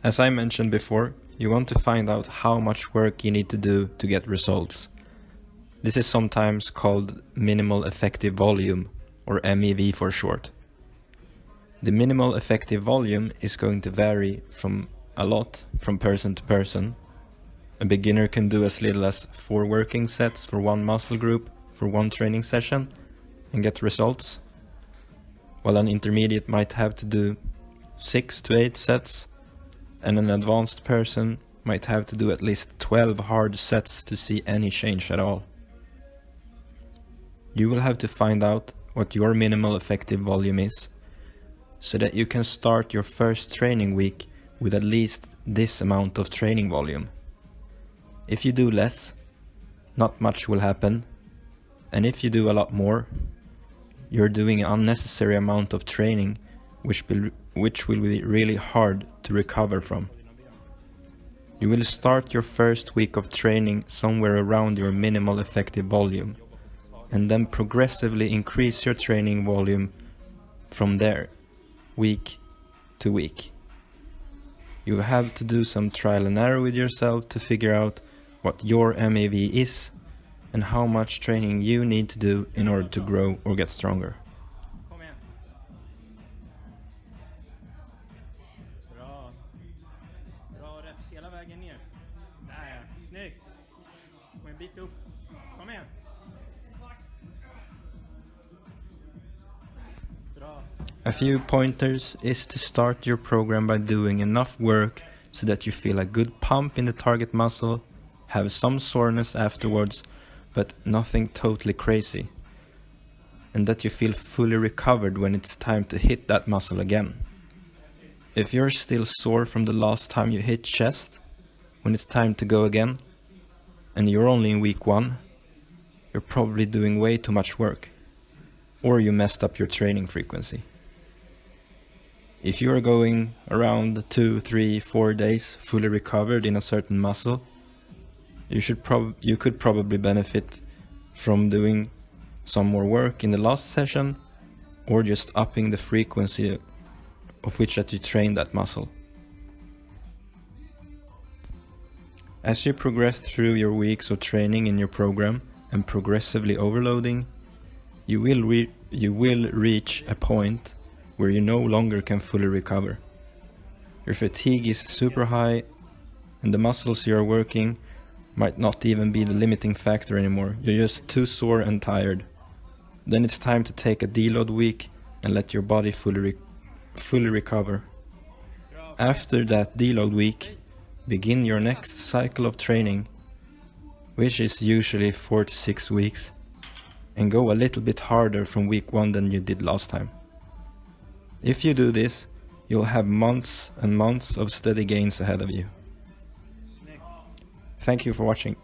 As I mentioned before, you want to find out how much work you need to do to get results. This is sometimes called minimal effective volume, or MEV for short. The minimal effective volume is going to vary a lot from person to person. A beginner can do as little as 4 working sets for one muscle group for one training session and get results, while an intermediate might have to do 6 to 8 sets, and an advanced person might have to do at least 12 hard sets to see any change at all. You will have to find out what your minimal effective volume is, so that you can start your first training week with at least this amount of training volume. If you do less, not much will happen, and if you do a lot more, you're doing an unnecessary amount of training which will be really hard to recover from. You will start your first week of training somewhere around your minimal effective volume, and then progressively increase your training volume from there, week to week. You have to do some trial and error with yourself to figure out what your MEV is and how much training you need to do in order to grow or get stronger. Bra reps hela vägen ner. Där ja, snyggt. Kom en bit upp. Kom igen. Bra. A few pointers is to start your program by doing enough work so that you feel a good pump in the target muscle, have some soreness afterwards, but nothing totally crazy, and that you feel fully recovered when it's time to hit that muscle again. If you're still sore from the last time you hit chest, when it's time to go again, and you're only in week 1, you're probably doing way too much work, or you messed up your training frequency. If you are going around 2, 3, 4 days fully recovered in a certain muscle, you could probably benefit from doing some more work in the last session, or just upping the frequency of which that you train that muscle. As you progress through your weeks of training in your program and progressively overloading, you will reach a point where you no longer can fully recover. Your fatigue is super high, and the muscles you are working might not even be the limiting factor anymore. You're just too sore and tired. Then it's time to take a deload week and let your body fully recover. After that deload week, begin your next cycle of training, which is usually 4 to 6 weeks, and go a little bit harder from week 1 than you did last time. If you do this, you'll have months and months of steady gains ahead of you. Thank you for watching.